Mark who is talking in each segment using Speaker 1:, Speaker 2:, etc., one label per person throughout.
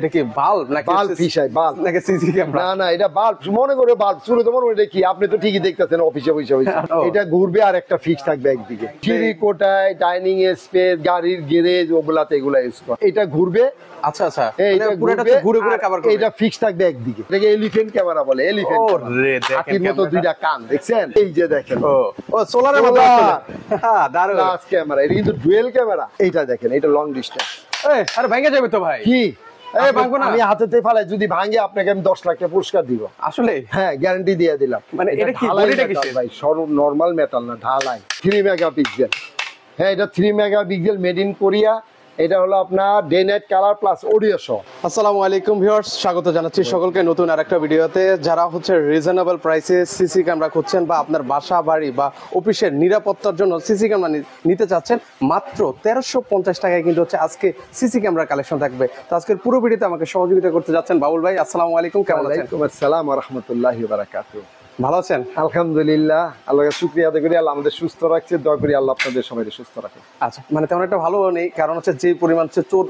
Speaker 1: এটা কি বাল্ব নাকি
Speaker 2: বাল্ব ফিশাই বাল্ব
Speaker 1: নাকি সিসি ক্যামেরা?
Speaker 2: না না এটা বাল্ব মনে করে বাল্ব শুরু তো মনে করে কি আপনি তো ঠিকই দেখতেছেন অফিসে বসে বসে এটা ঘুরবে আর একটা ফিক্স থাকবে একদিকে সিঁড়ি কোটায় ডাইনিং স্পেস গাড়ির গ্যারেজ ওগুলাতে এগুলা ইউজ করে এটা ঘুরবে।
Speaker 1: আচ্ছা আচ্ছা
Speaker 2: এইটা
Speaker 1: পুরোটা ঘুরে ঘুরে কভার করবে।
Speaker 2: এটা ফিক্স থাকবে একদিকে এটাকে এলিফ্যান্ট ক্যামেরা বলে এলিফ্যান্ট
Speaker 1: ওরে দেখেন
Speaker 2: হাতির মতো দুইটা কান দেখছেন এই যে দেখেন
Speaker 1: ও সোলারের মতো হ্যাঁ দারুণ
Speaker 2: গ্লাস ক্যামেরা এটা কিন্তু ডুয়েল ক্যামেরা এইটা দেখেন এটা লং ডিসটেন্স
Speaker 1: আরে ভেঙে যাবে তো ভাই
Speaker 2: কি
Speaker 1: আমি
Speaker 2: হাতেতে ফেলাই যদি ভাঙে আপনাকে আমি 10 লাখ টাকা পুরস্কার দিব
Speaker 1: আসলে
Speaker 2: হ্যাঁ গ্যারান্টি দিয়ে দিলাম।
Speaker 1: মানে এটা কি বডিটা কিসের
Speaker 2: ভাই সরব নরমাল মেটাল না ঢালাই 3 মেগাপিক্সেল হ্যাঁ এটা 3 মেগাপিক্সেল মেড ইন কোরিয়া এটা হলো আপনার day night colour plus audio সহ।
Speaker 1: আসসালামু আলাইকুম ভিউয়ার্স স্বাগত জানাচ্ছি সকলকে নতুন আরেকটা ভিডিওতে। যারা হচ্ছে রিজনেবল প্রাইসে সিসি ক্যামেরা খুঁজছেন বা আপনার বাসা বাড়ি বা অফিসের নিরাপত্তার জন্য সিসি ক্যামেরা নিতে চাচ্ছেন মাত্র 1350 টাকায় কিন্তু হচ্ছে আজকে সিসি ক্যামেরা কালেকশন থাকবে। তো আজকের পুরো ভিডিওতে আমাকে সহযোগিতা করতে যাচ্ছেন বাবুল ভাই। আসসালামু আলাইকুম, কেমন আছেন?
Speaker 2: ওয়ালাইকুম আসসালাম ওয়া রাহমাতুল্লাহি ওয়া বারাকাতুহু।
Speaker 1: ভালো আছেন?
Speaker 2: আলহামদুলিল্লাহ আল্লাহকে শুকরিয়া আদায় করি আল্লাহ আমাদের সুস্থ রাখছে, দোয়া করি আল্লাহ আপনাদের সবাইকে সুস্থ রাখে।
Speaker 1: আচ্ছা মানে তেমন একটা ভালো নেই, কারণ হচ্ছে যে পরিমাণ চোর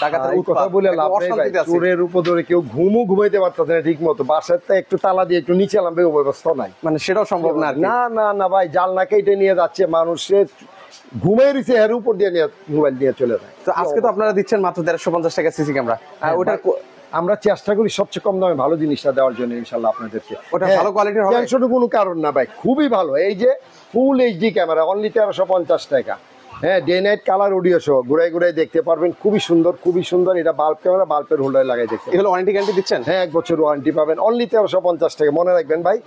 Speaker 1: ডাকাতের
Speaker 2: কথা বলে লাভ নেই ভাই, চোরের উপরে কেউ ঘুমাইতে পারতেছে না ঠিক মতো, বাসাতে একটু তালা দিয়ে একটু নিচে নামবে ব্যবস্থা নাই,
Speaker 1: মানে সেটাও সম্ভব না।
Speaker 2: না না না ভাই জালনা কেটে নিয়ে যাচ্ছে মানুষের ঘুমিয়ে রয়েছে এর উপর দিয়ে নিয়ে মোবাইল নিয়ে চলে যায়।
Speaker 1: তো আজকে তো আপনারা দিচ্ছেন মাত্র 1350 টাকা সিসি ক্যামেরা, ওটা
Speaker 2: আমরা চেষ্টা করি সবচেয়ে কম দামে ভালো জিনিসটা দেওয়ার জন্য ইনশাআল্লাহ আপনাদেরকে।
Speaker 1: ওটা ভালো কোয়ালিটির হবে,
Speaker 2: টেনশনের কোনো কারণ না ভাই, খুবই ভালো। এই যে ফুল এইচডি ক্যামেরা অনলি 1350 টাকা, হ্যাঁ ডে নাইট কালার অডিও সহ ঘুরাই ঘুরাই দেখতে পারবেন, খুবই সুন্দর খুবই সুন্দর। এটা বাল্ব ক্যামেরা, বাল্বের হোল্ডারে লাগাই দেখতে।
Speaker 1: এগুলো ওয়ারেন্টি গ্যারান্টি দিচ্ছেন?
Speaker 2: হ্যাঁ 1 বছর ওয়ারেন্টি পাবেন অনলি 1350 টাকা। মনে রাখবেন ভাই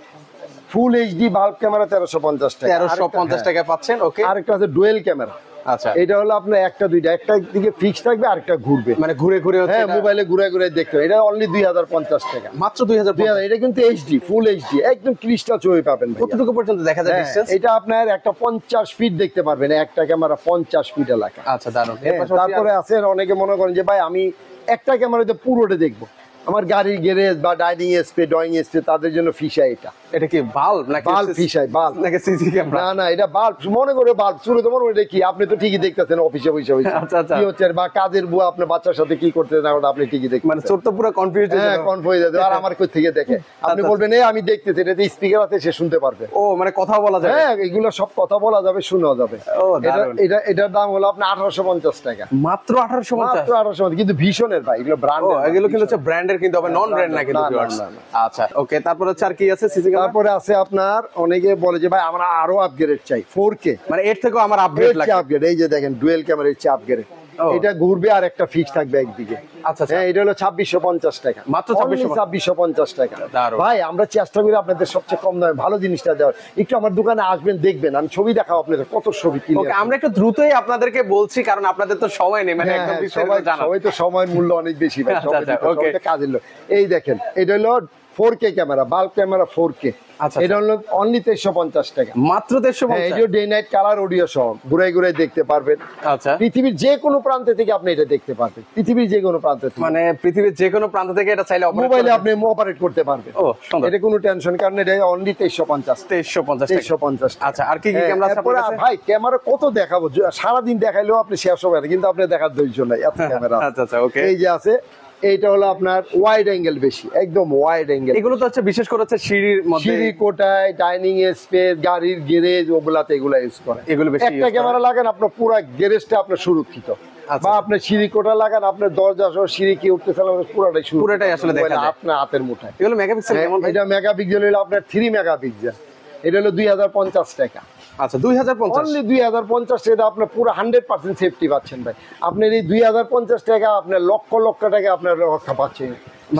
Speaker 2: ফুল এইচডি বাল্ব ক্যামেরা 1350 টাকা,
Speaker 1: 1350 টাকা পাচ্ছেন। ওকে,
Speaker 2: আরেকটা আছে ডুয়েল ক্যামেরা।
Speaker 1: আচ্ছা
Speaker 2: এটা হলো আপনার একটা দুইটা, একটা দিকে ফিক্স থাকবে আরেকটা ঘুরবে,
Speaker 1: মানে ঘুরে ঘুরে
Speaker 2: হ্যাঁ মোবাইলে ঘুরে ঘুরে দেখতে হবে। এটা অনলি 2050 টাকা
Speaker 1: মাত্র 2000।
Speaker 2: এটা কিন্তু এইচডি ফুল এইচডি একদম ক্রিস্টাল ছবি পাবেন ভাই।
Speaker 1: কতটুকু পর্যন্ত দেখা যায় ডিসটেন্স?
Speaker 2: এটা আপনার একটা 50 ফিট দেখতে পারবেন, একটা ক্যামেরা 50 ফিট এলাকা।
Speaker 1: আচ্ছা দারুণ।
Speaker 2: তারপরে আছে অনেকে মনে করেন যে ভাই আমি একটা ক্যামেরাতে পুরোটা দেখবো, আমার গাড়ির গ্যারেজ বা ডাইনিং স্পেস ড্রয়িং স্পেস তাদের জন্য ফিশাই। এটা
Speaker 1: কি বাল্ব নাকি
Speaker 2: বাল্ব ফিশাই বাল্ব
Speaker 1: নাকি সিসি ক্যামেরা?
Speaker 2: না না এটা বাল্ব মনে করে বাল্ব শুরু তো মনে করে কি আপনি তো ঠিকই দেখতেছেন অফিসে বসে বসে কি হচ্ছে বা কাজের বুয়া আপনার বাচ্চার সাথে কি করতে না ওটা আপনি ঠিকই দেখতেন।
Speaker 1: মানে চোর তো পুরো কনফিউজ
Speaker 2: হয়ে যাবে। আর আমার কই থেকে দেখে আপনি বলবেন এই আমি দেখতেছি, এটাতে স্পিকার আছে সে শুনতে পারবে।
Speaker 1: ও মানে কথা বলা যাবে?
Speaker 2: হ্যাঁ এগুলো সব কথা বলা যাবে, শোনা যাবে। এটার দাম হলো আপনার 1850 টাকা
Speaker 1: মাত্র। 1850
Speaker 2: মাত্র 1850, কিন্তু ভীষণের ভাই এগুলো ব্র্যান্ড,
Speaker 1: এগুলো কিন্তু হচ্ছে ব্র্যান্ডের, কিন্তু হবে নন ব্র্যান্ড না কিন্তু। আচ্ছা ওকে, তারপরে হচ্ছে আর কি আছে সিসি ক্যামেরা?
Speaker 2: তারপরে আছে আপনার অনেকে বলে যে ভাই আমরা আরো আপগ্রেড চাই 4K,
Speaker 1: মানে এর থেকেও আমার আপগ্রেড লাগে।
Speaker 2: আপগ্রেড এই যে দেখেন ডুয়েল ক্যামেরা হচ্ছে আপগ্রেড, এটা ঘুরবে আর একটা ফিক্স থাকবে একদিকে।
Speaker 1: আচ্ছা
Speaker 2: হ্যাঁ এটা হলো 2650 টাকা
Speaker 1: মাত্র। 2650
Speaker 2: টাকা। ভাই আমরা চেষ্টা করি আপনাদের সবচেয়ে কম দামে ভালো জিনিসটা দেওয়ার। একটু আমার দোকানে আসবেন দেখবেন, আমি ছবি দেখাবো আপনাদের কত ছবি কি।
Speaker 1: ওকে আমরা একটু দ্রুতই আপনাদেরকে বলছি কারণ আপনাদের তো সময় নেই, মানে একদম বিস্তারিত জানা।
Speaker 2: সবাই তো সময়ের মূল্য অনেক বেশি ভাই, সবাই কাজের লোক। এই দেখেন এটা হলো 4K camera, bulb camera 4K। এটা হলো অনলি 1350 টাকা
Speaker 1: মাত্র। 1350।
Speaker 2: এটা ডে নাইট কালার অডিও সহ ঘুরাই ঘুরাই দেখতে পারবেন।
Speaker 1: আচ্ছা
Speaker 2: পৃথিবীর যে কোনো প্রান্ত থেকে আপনি এটা দেখতে পারবেন, পৃথিবীর যে কোনো প্রান্ত থেকে,
Speaker 1: মানে পৃথিবীর যে কোনো প্রান্ত থেকে এটা চাইলে
Speaker 2: মোবাইলে আপনি অপারেট করতে পারবেন।
Speaker 1: ও সুন্দর,
Speaker 2: এটা কোনো টেনশন কারণ এটা অনলি 2350।
Speaker 1: আচ্ছা আর কি কি ক্যামেরা আছে আপনার কাছে?
Speaker 2: ভাই ক্যামেরা কত দেখাবো, সারা দিন দেখাইলেও আপনি শেষ হবে না, কিন্তু আপনি দেখার ধৈর্য নাই এত ক্যামেরা।
Speaker 1: আচ্ছা আচ্ছা ওকে,
Speaker 2: এই যে আছে এইটা হলো আপনার ওয়াইড অ্যাঙ্গেল বেশি, একদম ওয়াইড অ্যাঙ্গেল।
Speaker 1: এগুলো তো হচ্ছে বিশেষ করে হচ্ছে সিঁড়ির মধ্যে,
Speaker 2: সিঁড়ি কোটায় ডাইনিং স্পেস গাড়ির গ্যারেজ ওগুলাতে এগুলা ইউজ করে।
Speaker 1: এগুলো বেশি
Speaker 2: একটা ক্যামেরা লাগান আপনার পুরো গ্যারেজটা আপনার সুরক্ষিত, বা আপনার সিঁড়ি কোটা লাগান আপনার দরজা সহ সিঁড়ি কি উঠতে চালান পুরোটাই
Speaker 1: আসলে দেখা যায়
Speaker 2: আপনার হাতের মুঠায়।
Speaker 1: এগুলো মেগাপিক্সেল কেমন?
Speaker 2: এটা মেগাপিক্সেল হলো আপনার 3 মেগাপিক্সেল, এটা হলো 2050 টাকা।
Speaker 1: আচ্ছা 2050
Speaker 2: অনলি 2050 টাকা আপনার পুরো 100% সেফটি পাচ্ছেন ভাই। আপনার এই 2050 টাকা আপনার লক্ষ লক্ষ টাকা আপনার রক্ষা পাচ্ছেন,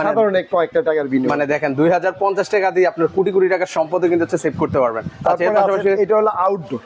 Speaker 2: সাধারণ কয়েকটা টাকার বিনিময়ে।
Speaker 1: মানে দেখেন 2050 টাকা দিয়ে আপনার কোটি কোটি টাকার সম্পদ কিন্তু হচ্ছে সেভ করতে পারবেন।
Speaker 2: এটা হলো আউটডোর,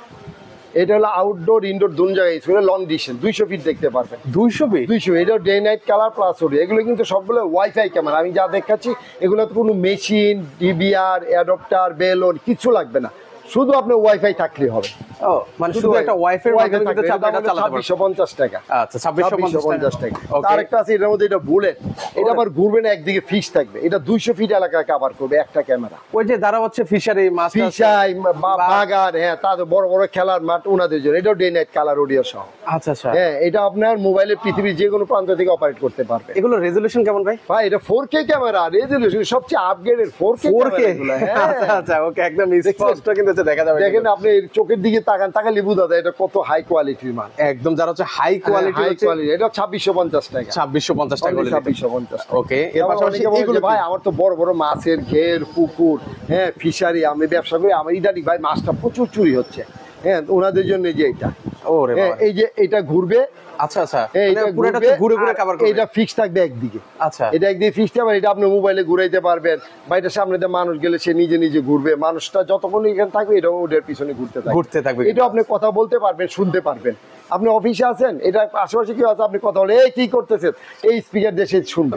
Speaker 2: এটা হলো আউটডোর ইনডোর দুই জায়গায় লং ডিস্টেন্স 200 ফিট দেখতে পারবেন।
Speaker 1: 200 ফিট?
Speaker 2: 200। এটা day night colour plus audio. এগুলো কিন্তু সবগুলো ওয়াইফাই ক্যামেরা, আমি যা দেখাচ্ছি এগুলো তো কোনো মেশিন ডিবিআর অ্যাডাপ্টার বেলন কিছু লাগবে না, শুধু আপনার ওয়াইফাই থাকলে হবে।
Speaker 1: ও মানে শুধু একটা ওয়াইফাই মাধ্যমে কিন্তু চালাতে পারবেন।
Speaker 2: 2650 টাকা।
Speaker 1: আচ্ছা 2650
Speaker 2: টাকা।
Speaker 1: ওকে।
Speaker 2: আর একটা আছে এটার মধ্যে, এটা বুলেট, এটা আবার ঘুরবে না, একদিকে ফিক্স থাকবে। এটা 200 ফিট এলাকা কভার করবে একটা ক্যামেরা।
Speaker 1: ওই যে যারা হচ্ছে ফিশারি মাছ
Speaker 2: ফিশাই বাগান, হ্যাঁ তাদের বড় বড় খেলার মাঠ ওনাদের জন্য। এটাও ডে নাইট কালার অডিও সহ।
Speaker 1: আচ্ছা আচ্ছা।
Speaker 2: হ্যাঁ এটা আপনার মোবাইলে পৃথিবীর যে কোনো প্রান্ত থেকে অপারেট করতে পারবে।
Speaker 1: এগুলো রেজোলিউশন কেমন ভাই?
Speaker 2: ভাই এটা 4K ক্যামেরা, রেজোলিউশন সবচেয়ে আপগ্রেডেড 4K
Speaker 1: 4K
Speaker 2: ক্যামেরাগুলো। হ্যাঁ
Speaker 1: আচ্ছা আচ্ছা ওকে, একদম স্পষ্ট কিন্তু হচ্ছে দেখা যাবে।
Speaker 2: দেখেন আপনি চোখের দিকে তাকালে বোঝা যায় এটা কত হাই কোয়ালিটির মাল।
Speaker 1: একদম যারা হচ্ছে হাই কোয়ালিটি
Speaker 2: হাই
Speaker 1: হচ্ছে
Speaker 2: কোয়ালিটি, এটা 2650 টাকা।
Speaker 1: 2650 টাকা বলে
Speaker 2: 2650 টাকা।
Speaker 1: ওকে। এর পাশাপাশি এগুলো
Speaker 2: ভাই আমার তো বড় বড় মাছের ঘের, পুকুর, হ্যাঁ ফিশারি, আমি ব্যবসা করি, আমার ইদানিং ভাই মাছটা প্রচুর চুরি হচ্ছে। হ্যাঁ ওনাদের জন্য যে এটা,
Speaker 1: ওরে বাবা,
Speaker 2: এই যে এটা ঘুরবে।
Speaker 1: আচ্ছা আচ্ছা,
Speaker 2: এইটা
Speaker 1: মানে পুরোটা তো ঘুরে ঘুরে কভার করবে।
Speaker 2: এটা ফিক্স থাকবে একদিকে।
Speaker 1: আচ্ছা,
Speaker 2: এটা একদিকে ফিক্স থাকবে, এটা আপনি মোবাইলে ঘুরাইতে পারবেন, বা এটা সামনে দিয়ে মানুষ গেলে সে নিজে নিজে ঘুরবে। মানুষটা যতক্ষণ এখানে থাকবে এটা ওদের পিছনে ঘুরতে থাকবে। এটা আপনি কথা বলতে পারবেন, শুনতে পারবেন। আপনি অফিসে আছেন, এটা আশেপাশে কেউ আছে, আপনি কথা বলে এই কি করতেছেন, এই স্পিকার দিয়ে সে শুনবে।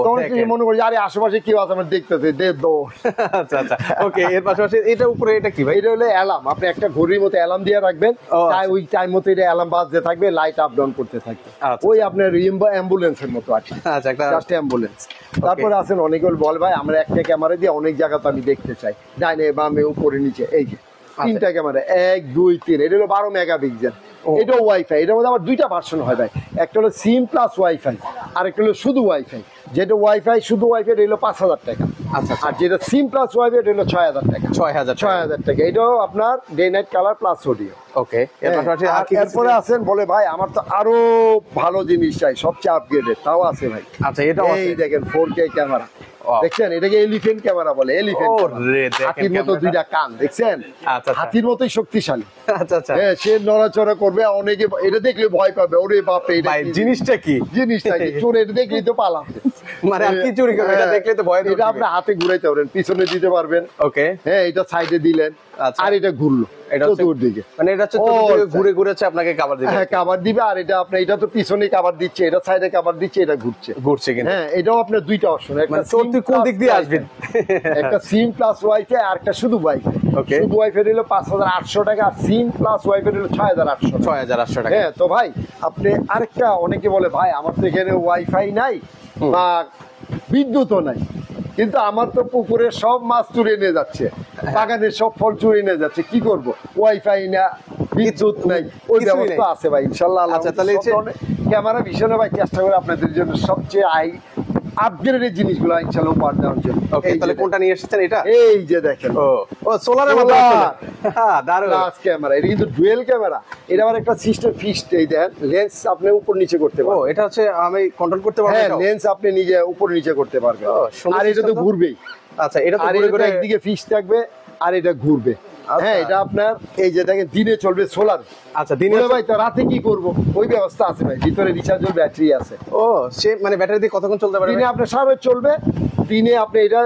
Speaker 2: তখন কি মনে করি আরে আশেপাশে কেউ আছে আমার দেখতেছে, দে দৌড়।
Speaker 1: আচ্ছা আচ্ছা ওকে। এর পাশাপাশি এটা উপরে এটা কি ভাই?
Speaker 2: এটা হলো অ্যালার্ম। আপনি একটা ঘড়ির মতো অ্যালার্ম দিয়ে রাখবেন, তাই ওই টাইম মতো এটা অ্যালার্ম বাজতে থাকবে, লাইট আপ ডাউন করতে থাকবে। ওই আপনার অ্যাম্বুলেন্সের মতো আছে।
Speaker 1: আচ্ছা, একটা
Speaker 2: জাস্ট অ্যাম্বুলেন্স। তারপরে আছেন অনেকে বলে ভাই আমরা একটা ক্যামেরা দিয়ে অনেক জায়গা তো আমি দেখতে চাই, ডাইনে বামে উপরে নিচে। এই যে 3টা ক্যামেরা, 1 2 3, এটা হলো 12 মেগাপিক্সেল। এটাও ওয়াইফাই। এটার মধ্যে আবার 2টা ভার্সন হয় ভাই, একটা হলো সিম প্লাস ওয়াইফাই, আর একটা হলো শুধু ওয়াইফাই। যেটা ওয়াইফাই শুধু ওয়াইফাই এটা হলো 5000 টাকা।
Speaker 1: আচ্ছা,
Speaker 2: আর যেটা সিম প্লাস ওয়াইফাই এটা হলো 6000 টাকা। 6000 টাকা। এটাও আপনার day night colour plus audio.
Speaker 1: Okay. এর পাশাপাশি আর কি?
Speaker 2: এরপরে আছেন বলে ভাই আমার তো আরো ভালো জিনিস চাই, সবচেয়ে আপগ্রেডেড, তাও আছে ভাই।
Speaker 1: আচ্ছা, এটাও আছে।
Speaker 2: এই দেখেন 4K ক্যামেরা দেখছেন, এটাকে এলিফ্যান্ট ক্যামেরা বলে। এলিফ্যান্ট হাতির মতো 2টা কান দেখছেন, হাতির মতোই শক্তিশালী।
Speaker 1: আচ্ছা আচ্ছা,
Speaker 2: হ্যাঁ সে নড়াচড়া করবে, অনেকে এটা দেখলে ভয় পাবে, ওরে বাপরে এটা
Speaker 1: জিনিসটা কি,
Speaker 2: চোর এটা দেখলেই তো পালাবে,
Speaker 1: মানে আর কি চুরি করবে এটা দেখলে তো ভয়।
Speaker 2: এটা আপনি হাতে ঘুরাইতে পারবেন, পিছনে দিতে পারবেন।
Speaker 1: ওকে।
Speaker 2: হ্যাঁ এটা সাইডে দিলেন, আর এটা ঘুরলো চতুর্দিকে,
Speaker 1: মানে এটা হচ্ছে ঘুরে ঘুরে আপনাকে কভার দিবে।
Speaker 2: হ্যাঁ কভার দিবে। আর এটা আপনার এটা তো পিছনে কভার দিচ্ছে, এটা সাইডে কভার দিচ্ছে, এটা ঘুরছে কিন্তু। হ্যাঁ এটাও আপনার 2টা অপশন, একটা
Speaker 1: কোন দিক দিয়ে আসবেন,
Speaker 2: একটা সিম প্লাস ওয়াইফাই আর একটা শুধু ওয়াইফাই। শুধু ওয়াইফাই হলো 5800 টাকা, আর সিম প্লাস ওয়াইফাই হলো 6800 টাকা। হ্যাঁ তো ভাই আপনি আরেকটা, অনেকে বলে ভাই আমার তো এখানে ওয়াইফাই নাই বা বিদ্যুৎও নাই, কিন্তু আমার তো পুকুরের সব মাছ চুরিয়ে নিয়ে যাচ্ছে, বাগানের সব ফল চুরিয়ে নিয়ে যাচ্ছে, কি করব? ওয়াইফাই না, বিদ্যুৎ নাই, ওই ব্যবস্থা আছে ভাই ইনশাআল্লাহ।
Speaker 1: আচ্ছা তাহলে
Speaker 2: ক্যামেরা ভীষণ ভাই চেষ্টা করে আপনাদের জন্য সবচেয়ে আপগ্রেডেড জিনিসগুলো ইনশাআল্লাহ উপহার দেওয়ার জন্য।
Speaker 1: ওকে, তাহলে কোনটা নিয়ে এসেছেন? এটা
Speaker 2: এই যে দেখেন,
Speaker 1: ও সোলারের মতো দারুণ
Speaker 2: ক্যামেরা। এটা কিন্তু ডুয়েল ক্যামেরা। এটা আবার একটা সিস্টেম ফিক্সড, এই দেখেন লেন্স আপনি উপর নিচে করতে পারবেন।
Speaker 1: এটা হচ্ছে আমি কন্ট্রোল করতে পারবো।
Speaker 2: হ্যাঁ লেন্স আপনি নিজে উপর নিচে করতে পারবেন, আর এটা তো ঘুরবেই।
Speaker 1: আচ্ছা, এটা তো
Speaker 2: ঘুরে একদিকে ফিক্স থাকবে আর এটা ঘুরবে। হ্যাঁ এটা আপনার এই যে দেখেন দিনে চলবে সোলার।
Speaker 1: আচ্ছা দিনে
Speaker 2: ভাই তো রাতে কি করব, ওই ব্যবস্থা আছে ভাই, ভিতরে রিচার্জেবল ব্যাটারি আছে।
Speaker 1: সে মানে ব্যাটারি দিয়ে কতক্ষণ চলতে পারে?
Speaker 2: দিনে আপনার সারা রাত চলবে, দিনে আপনি এটা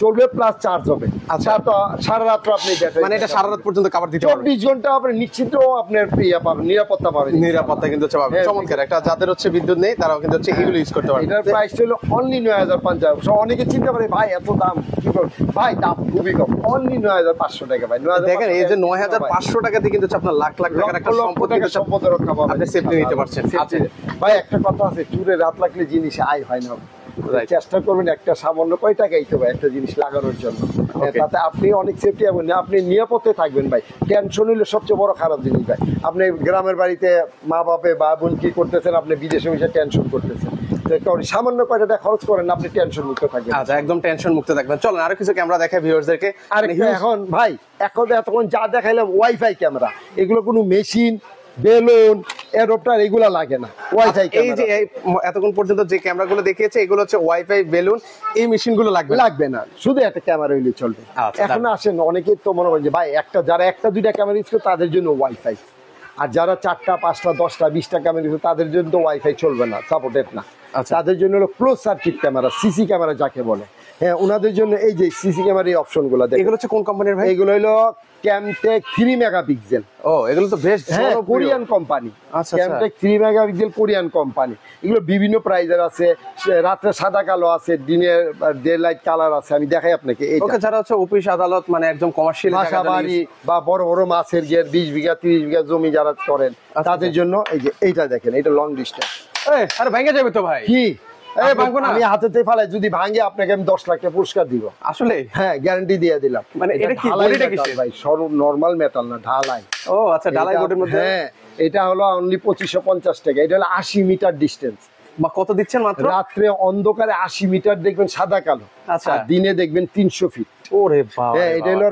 Speaker 2: চলবে প্লাস চার্জ হবে। আচ্ছা তো সারা রাত আপনি ব্যাটারি,
Speaker 1: মানে এটা সারা রাত পর্যন্ত কভার দিতে পারবে,
Speaker 2: 24 ঘন্টা আপনি নিশ্চিন্ত আপনার ইয়া পাবেন, নিরাপত্তা পাবেন।
Speaker 1: নিরাপত্তা কিন্তু হচ্ছে পাবেন। চমৎকার। একটা যাদের হচ্ছে বিদ্যুৎ নেই তারাও কিন্তু হচ্ছে এগুলো ইউজ করতে পারবে।
Speaker 2: এটার প্রাইস হলো অনলি 9500। অনেকে চিন্তা করে ভাই এত দাম কি করে, ভাই দাম খুবই কম, অনলি 9500 টাকা ভাই।
Speaker 1: দেখেন এই যে 9500 টাকা দিয়ে কিন্তু আপনার লাখ লাখ টাকার একটা
Speaker 2: সম্পদ রক্ষা পাবেন,
Speaker 1: আপনি সেফটি নিতে পারছেন।
Speaker 2: আচ্ছা ভাই একটা কথা আছে, চুরে রাত লাগলে জিনিস আয় হয় না। চেষ্টা করবেন একটা সামান্য কয় টাকাই তো ভাই একটা জিনিস লাগানোর জন্য, তাতে আপনি অনেক সেফটি হবেন, আপনি নিরাপদে থাকবেন ভাই। টেনশন হইলে সবচেয়ে বড় খারাপ জিনিস ভাই। আপনি গ্রামের বাড়িতে মা বাপে বা বোন কি করতেছেন, আপনি বিদেশে বসে টেনশন করতেছেন, সামান্য কয়টা টাকা খরচ করেন, আপনি টেনশন মুক্ত থাকবেন।
Speaker 1: আচ্ছা একদম টেনশন মুক্ত থাকবেন। চলেন আরো কিছু ক্যামেরা দেখাই ভিউয়ার্সদেরকে।
Speaker 2: আর এখন ভাই এতক্ষণ যা দেখাইলাম ওয়াইফাই ক্যামেরা, এগুলো কোনো মেশিন বেলুন এডপ্টার এগুলা লাগে না, ওয়াইফাই।
Speaker 1: এই যে এতক্ষণ পর্যন্ত যে ক্যামেরাগুলো দেখিয়েছে এগুলো হচ্ছে ওয়াইফাই বেলুন, এই মেশিনগুলো লাগবে না,
Speaker 2: শুধু একটা ক্যামেরা হইলে চলবে। এখন আসেন অনেকে তো মনে করেন যে ভাই যারা একটা দুইটা ক্যামেরা ইউজ করে তাদের জন্য ওয়াইফাই, আর যারা 4টা 5টা 10টা 20টা ক্যামেরা ইউজ করে তাদের জন্য তো ওয়াইফাই চলবে না, সাপোর্টেড না। তাদের জন্য হলো close circuit camera, CC camera যাকে বলে। হ্যাঁ ওনাদের জন্য এই যে সিসি ক্যামেরার এই অপশন গুলো দেখেন,
Speaker 1: এগুলো হচ্ছে কোন কোম্পানির ভাই?
Speaker 2: এগুলো হলো ক্যামটেক 3 মেগাপিক্সেল।
Speaker 1: ও এগুলো তো বেশ
Speaker 2: হ্যাঁ
Speaker 1: জনপ্রিয়।
Speaker 2: কোরিয়ান কোম্পানি,
Speaker 1: আচ্ছা,
Speaker 2: ক্যামটেক 3 মেগাপিক্সেল কোরিয়ান কোম্পানি। এগুলো বিভিন্ন প্রাইজের আছে, রাত্রে সাদা কালো আছে, দিনের ডে লাইট কালার আছে। আমি দেখাই আপনাকে এইটা।
Speaker 1: ওকে, যারা হচ্ছে অফিস আদালত মানে একদম কমার্শিয়াল
Speaker 2: বাসা বাড়ি বা বড় বড় মাছের গেট 20 বিঘা 30 বিঘা জমি যারা করেন তাদের জন্য এই যে এইটা দেখেন, এটা লং ডিস্টেন্স।
Speaker 1: আরে ভেঙে যাবে তো ভাই।
Speaker 2: কি
Speaker 1: ভাঙবো না
Speaker 2: আমি হাতেতে ফালাই, যদি ভাঙে আপনাকে আমি 10 লাখ টাকা পুরস্কার দিব।
Speaker 1: আসলে
Speaker 2: হ্যাঁ গ্যারান্টি দিয়ে দিলাম।
Speaker 1: মানে এটা কি
Speaker 2: ঢালাই
Speaker 1: বডিটা
Speaker 2: metal
Speaker 1: কিসের?
Speaker 2: ভাই, সরল নরমাল মেটাল না, ঢালাই।
Speaker 1: ও আচ্ছা, ডালাই
Speaker 2: এটা-
Speaker 1: বোর্ডের মধ্যে।
Speaker 2: হ্যাঁ এটা হলো অনলি 2550 টাকা। এটা হলো 80 মিটার ডিস্টেন্স।
Speaker 1: বা কত দিচ্ছেন মাত্র?
Speaker 2: রাত্রে অন্ধকারে 80 মিটার দেখবেন সাদা কালো,
Speaker 1: আচ্ছা।
Speaker 2: আর দিনে দেখবেন 300 ফিট।
Speaker 1: ওরে বাবা,
Speaker 2: হ্যাঁ এটা হলো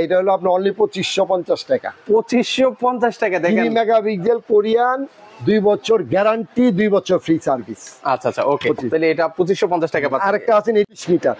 Speaker 2: এটা হলো আপনার অনলি 2550 টাকা।
Speaker 1: 2550 টাকা দেখেন।
Speaker 2: 3 মেগাপিক্সেল কোরিয়ান, 2 বছর গ্যারান্টি, 2 বছর ফ্রি সার্ভিস।
Speaker 1: আচ্ছা আচ্ছা, ওকে, তাহলে এটা 2550 টাকা পাচ্ছেন।
Speaker 2: আরেকটা আছে 30 মিটার,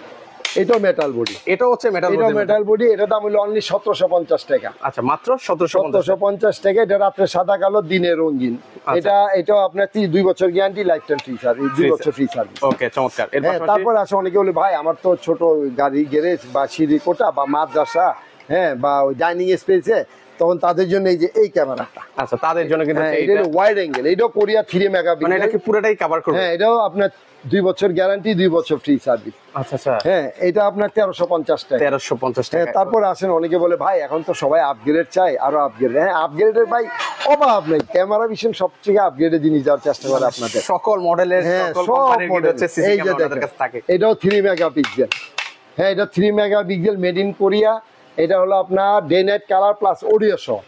Speaker 2: এটাও মেটাল বডি।
Speaker 1: এটা হচ্ছে মেটাল
Speaker 2: এটাও
Speaker 1: বোর্ডের মধ্যে।
Speaker 2: মেটাল বডি, এটা দাম হলো অনলি 1750 টাকা।
Speaker 1: আচ্ছা, মাত্র 1750।
Speaker 2: 1750 টাকা। এটা রাত্রে সাদা কালো, দিনে রঙিন।
Speaker 1: আচ্ছা।
Speaker 2: এটাও আপনার 2 বছর guarantee, life time free service, 2 বছর ফ্রি সার্ভিস।
Speaker 1: ওকে, চমৎকার। এর
Speaker 2: হ্যাঁ
Speaker 1: পাশাপাশি
Speaker 2: তারপর আসে অনেকে বলে ভাই আমার তো ছোট গাড়ি গ্যারেজ বা সিঁড়ি কোটা বা মাদ্রাসা, হ্যাঁ বা ওই ডাইনিং স্পেসে, তখন তাদের জন্য এই যে এই ক্যামেরাটা।
Speaker 1: আচ্ছা, তাদের জন্য কিন্তু
Speaker 2: হ্যাঁ
Speaker 1: হচ্ছে
Speaker 2: এটা
Speaker 1: এইটা।
Speaker 2: হলো ওয়াইড অ্যাঙ্গেল, এটাও কোরিয়া 3
Speaker 1: মানে এটা
Speaker 2: মেগাপিক্সেল।
Speaker 1: কি পুরোটাই কভার করবে?
Speaker 2: হ্যাঁ এটাও আপনার 2 বছর গ্যারান্টি, 2 বছর ফ্রি সার্ভিস।
Speaker 1: আচ্ছা আচ্ছা,
Speaker 2: হ্যাঁ এটা আপনার 1350 টাকা।
Speaker 1: 1350
Speaker 2: হ্যাঁ
Speaker 1: টাকা।
Speaker 2: তারপর আসেন অনেকে বলে ভাই এখন তো সবাই আপগ্রেড চাই, আরো আপগ্রেড। হ্যাঁ আপগ্রেডের ভাই অভাব নেই, ক্যামেরা ভীষণ সবচেয়ে আপগ্রেডের জিনিস দেওয়ার চেষ্টা করে আপনাদের।
Speaker 1: সকল মডেলের
Speaker 2: হ্যাঁ
Speaker 1: সকল
Speaker 2: সব
Speaker 1: কোম্পানির কিন্তু
Speaker 2: মডেল।
Speaker 1: হচ্ছে সিসি
Speaker 2: এই যে
Speaker 1: ক্যামেরা আমাদের
Speaker 2: দেখেন,
Speaker 1: কাছে থাকে।
Speaker 2: এটাও 3 মেগাপিক্সেল। হ্যাঁ এটা 3 মেগাপিক্সেল, মেড ইন কোরিয়া। এটা হলো আপনার day night colour plus audio সহ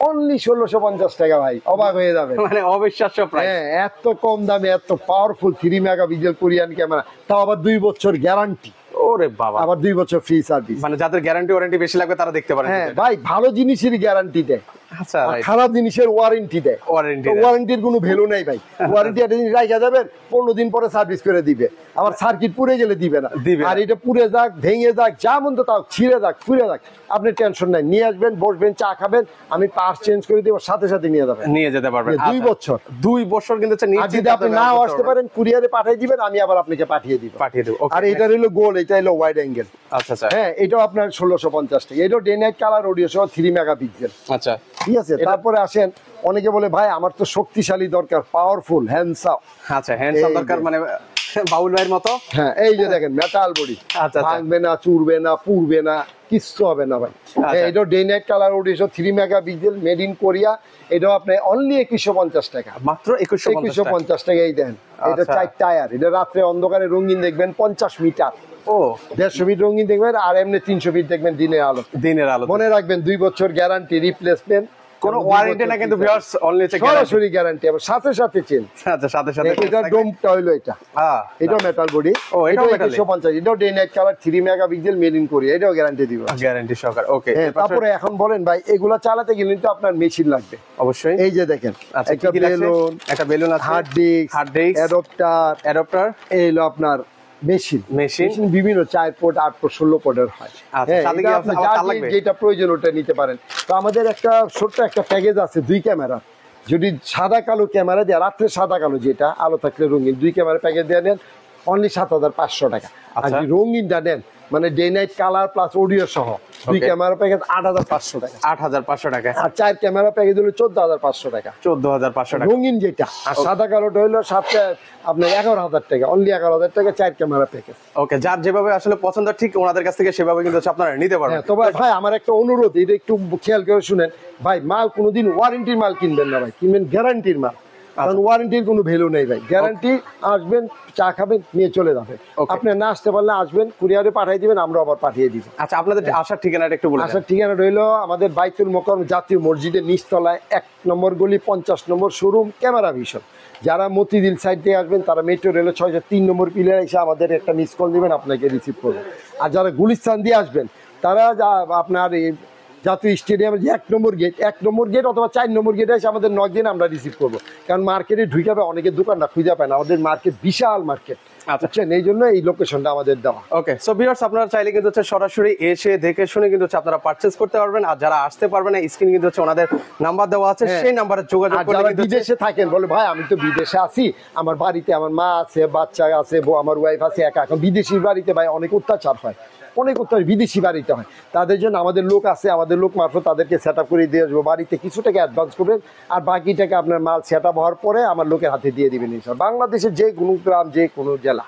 Speaker 2: অনলি 1650 টাকা। ভাই অবাক হয়ে যাবে,
Speaker 1: মানে অবিশ্বাস্য প্রাইস।
Speaker 2: হ্যাঁ এত কম দামে এত পাওয়ারফুল 3 মেগাপিক্সেল কোরিয়ান ক্যামেরা, তাও আবার 2 বছর গ্যারান্টি,
Speaker 1: ওরে বাবা,
Speaker 2: আবার 2 বছর ফ্রি সার্ভিস।
Speaker 1: মানে যাদের গ্যারান্টি ওয়ারেন্টি বেশি লাগবে তারা দেখতে পারেন।
Speaker 2: হ্যাঁ ভাই ভালো জিনিসের গ্যারান্টি দেয়,
Speaker 1: আচ্ছা,
Speaker 2: আর
Speaker 1: right.
Speaker 2: খারাপ জিনিসের ওয়ারেন্টি দেয়।
Speaker 1: ওয়ারেন্টি
Speaker 2: ওয়ারেন্টির কোনো ভ্যালু নাই ভাই। ওয়ারেন্টি একটা জিনিস রাখা যাবেন, 15 দিন পরে সার্ভিস করে দিবে, আবার সার্কিট পুড়ে গেলে দিবে না।
Speaker 1: দিবে না।
Speaker 2: আর এটা পুড়ে যাক, ভেঙে যাক, যা মন তো তাও, ছিঁড়ে যাক, ফুড়ে যাক, আপনি টেনশন নাই, নিয়ে আসবেন, বসবেন, চা খাবেন, আমি পার্টস চেঞ্জ করে দিব, সাথে সাথে নিয়ে যাবেন।
Speaker 1: নিয়ে যেতে পারবেন।
Speaker 2: 2 বছর।
Speaker 1: 2 বছর কিন্তু হচ্ছে
Speaker 2: আর
Speaker 1: নিশ্চিত
Speaker 2: যদি আপনি নাও আসতে পারেন, কুরিয়ারে পাঠিয়ে দিবেন, আমি আবার আপনাকে পাঠিয়ে দিব।
Speaker 1: পাঠিয়ে দেব।
Speaker 2: আর এটা হলো গোল, এটা হলো ওয়াইড অ্যাঙ্গেল।
Speaker 1: আচ্ছা আচ্ছা
Speaker 2: হ্যাঁ এটাও আপনার 1650 টাকা। এটাও ডে নাইট কালার অডিও সহ 3 মেগাপিক্সেল।
Speaker 1: আচ্ছা,
Speaker 2: ঠিক আছে। তারপরে আসেন অনেকে বলে ভাই আমার তো শক্তিশালী দরকার, পাওয়ারফুল হ্যান্ডসাম।
Speaker 1: আচ্ছা, হ্যান্ডসাম
Speaker 2: এই
Speaker 1: দরকার
Speaker 2: যে।
Speaker 1: মানে বাউল ভাইয়ের মতো।
Speaker 2: হ্যাঁ এই যে দেখেন মেটাল বডি,
Speaker 1: আচ্ছা।
Speaker 2: ভাঙবে না, চুরবে না, পুড়বে না, কিচ্ছু হবে না ভাই। হ্যাঁ এটাও day night colour audio 3 megapixel, made in Korea. এটাও আপনি অনলি 2150 টাকা।
Speaker 1: মাত্র 2150 টাকা।
Speaker 2: 2150 টাকা। এই দেন, এটা
Speaker 1: আচ্ছা।
Speaker 2: 4 টায়ার। এটা রাত্রে অন্ধকারে রঙিন দেখবেন 50 মিটার,
Speaker 1: ও
Speaker 2: 150 ফিট রঙিন দেখবেন, আর এমনি 300 ফিট দেখবেন দিনের আলো।
Speaker 1: দিনের আলো।
Speaker 2: মনে রাখবেন 2 বছর গ্যারান্টি, রিপ্লেসমেন্ট,
Speaker 1: কোনো ওয়ারেন্টি না কিন্তু ভিউয়ার্স, অনলি হচ্ছে গ্যারান্টি।
Speaker 2: সরাসরি গ্যারান্টি, আবার সাথে সাথে চেঞ্জ।
Speaker 1: আচ্ছা, সাথে সাথে
Speaker 2: এটা ডোমটা হইলো এটা,
Speaker 1: হ্যাঁ,
Speaker 2: এটাও মেটাল বডি।
Speaker 1: ও, এটাও metal এ?
Speaker 2: 2150। এটাও day night colour 3 megapixel, made in Korea. এটাও গ্যারান্টি দিব।
Speaker 1: গ্যারান্টি সহকারে। ওকে,
Speaker 2: হ্যাঁ তারপরে এখন বলেন ভাই এগুলা চালাতে গেলে তো আপনার মেশিন লাগবে।
Speaker 1: অবশ্যই।
Speaker 2: এই যে দেখেন,
Speaker 1: আচ্ছা,
Speaker 2: একটা
Speaker 1: কি কি লাগছে?
Speaker 2: বেলুন,
Speaker 1: একটা বেলুন আছে,
Speaker 2: hard disk,
Speaker 1: hard disk,
Speaker 2: adapter,
Speaker 1: adapter,
Speaker 2: এই হলো আপনার মেশিন।
Speaker 1: মেশিন।
Speaker 2: বিভিন্ন 4 পোর্ট, 8 পোর্ট, 16 পোর্টের হয়।
Speaker 1: আচ্ছা,
Speaker 2: হ্যাঁ,
Speaker 1: সাথে
Speaker 2: এটা
Speaker 1: কি
Speaker 2: আপনার
Speaker 1: আবার
Speaker 2: যার
Speaker 1: তার লাগবে?
Speaker 2: যেটা প্রয়োজন ওটা নিতে পারেন। তো আমাদের একটা ছোট্ট একটা প্যাকেজ আছে 2 ক্যামেরা। যদি সাদা কালো ক্যামেরা দিয়ে, রাত্রে সাদা কালো যেটা, আলো থাকলে রঙিন, 2 ক্যামেরা প্যাকেজ দিয়ে নেন অনলি 7500 টাকা। আর
Speaker 1: আচ্ছা।
Speaker 2: যদি রঙিনটা নেন, মানে day night colour plus audio সহ, 2
Speaker 1: Okay.
Speaker 2: ক্যামেরা প্যাকেজ 8500 টাকা।
Speaker 1: 8500 টাকা।
Speaker 2: আর 4 ক্যামেরা প্যাকেজ হলো 14500 টাকা।
Speaker 1: 14500 টাকা।
Speaker 2: রঙিন যেটা, আর সাদা কালোটা হইলো আপনার 11000 টাকা, অনলি 11000 টাকা, 4 ক্যামেরা প্যাকেজ।
Speaker 1: ওকে, যার যেভাবে আসলে পছন্দ ঠিক ওনাদের কাছ থেকে সেভাবে কিন্তু হচ্ছে আপনারা নিতে পারবেন।
Speaker 2: হ্যাঁ, তবে ভাই আমার একটা অনুরোধ, এটা একটু খেয়াল করে শুনেন ভাই, মাল কোনোদিন ওয়ারেন্টির মাল কিনবেন না ভাই, কিনবেন গ্যারান্টির মাল। কারণ ওয়ারেন্টির কোনো ভ্যালু নেই ভাই। গ্যারান্টি, আসবেন, চা খাবেন, নিয়ে চলে যাবেন।
Speaker 1: Okay.
Speaker 2: আপনি না আসতে পারলে আসবেন, কুরিয়ারে পাঠিয়ে দিবেন, আমরা আবার পাঠিয়ে দিব।
Speaker 1: আচ্ছা, আপনাদের আসার ঠিকানাটা একটু বলুন।
Speaker 2: আসার ঠিকানা রইলো আমাদের বাইতুল মোকাররম জাতীয় মসজিদের নিচতলায় 1 নম্বর গলি, 50 নম্বর শোরুম, ক্যামেরা ভিশন। যারা মতিঝিল সাইড দিয়ে আসবেন তারা মেট্রো রেলের 603 নম্বর পিলার এসে আমাদের একটা মিস কল দিবেন, আপনাকে রিসিভ করবেন। আর যারা গুলিস্তান দিয়ে আসবেন তারা আপনার এই জাতীয় স্টেডিয়ামের যে 1 নম্বর গেট অথবা 4 নম্বর গেটে এসে আমাদের নক দিন, আমরা রিসিভ করবো। কারণ মার্কেটে ঢুকে অনেকের দোকানটা খুঁজে পায় না, আমাদের মার্কেট বিশাল মার্কেট।
Speaker 1: আচ্ছা।
Speaker 2: বুঝছেন, এই জন্য এই লোকেশনটা আমাদের দেওয়া।
Speaker 1: ওকে, সো ভিউয়ার্স আপনারা চাইলে কিন্তু হচ্ছে সরাসরি এসে দেখে শুনে কিন্তু হচ্ছে আপনারা পারচেজ করতে পারবেন। আর যারা আসতে পারবেন না, স্ক্রিন কিন্তু হচ্ছে ওনাদের নাম্বার দেওয়া আছে,
Speaker 2: হ্যাঁ।
Speaker 1: সেই নাম্বারে যোগাযোগ
Speaker 2: আর
Speaker 1: করে
Speaker 2: যারা
Speaker 1: কিন্তু হচ্ছে-
Speaker 2: বিদেশে থাকেন বলে ভাই আমি তো বিদেশে আছি, আমার বাড়িতে আমার মা আছে, বাচ্চা আছে, আমার ওয়াইফ আছে একা। এখন বিদেশি বাড়িতে ভাই অনেক অত্যাচার হয়, অনেক অত্যাচার বিদেশি বাড়িতে হয়। তাদের জন্য আমাদের লোক আছে, আমাদের লোক মারফত তাদেরকে সেট আপ করে দিয়ে আসবো। বাড়িতে কিছু টাকা অ্যাডভান্স করবেন, আর বাকি টাকা আপনার মাল সেট আপ হওয়ার পরে আমার লোকের হাতে দিয়ে দিবেন ইনশাআল্লাহ। বাংলাদেশের যে কোনো গ্রাম, যে কোনো জেলা,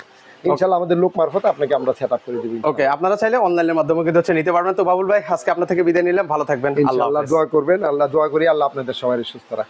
Speaker 2: ইনশাআল্লাহ আমাদের লোক মারফত আপনাকে আমরা সেট আপ করে দেবো।
Speaker 1: ওকে, আপনারা চাইলে অনলাইনের মাধ্যমে কিন্তু হচ্ছে নিতে পারবেন। তো বাবুল ভাই, আজকে আপনার থেকে বিদায় নিলাম, ভালো থাকবেন, আল্লাহ
Speaker 2: ইনশাআল্লাহ
Speaker 1: হাফেজ।
Speaker 2: দোয়া করবেন, আল্লাহ দোয়া করি আল্লাহ আপনাদের সবাই সুস্থ রাখে।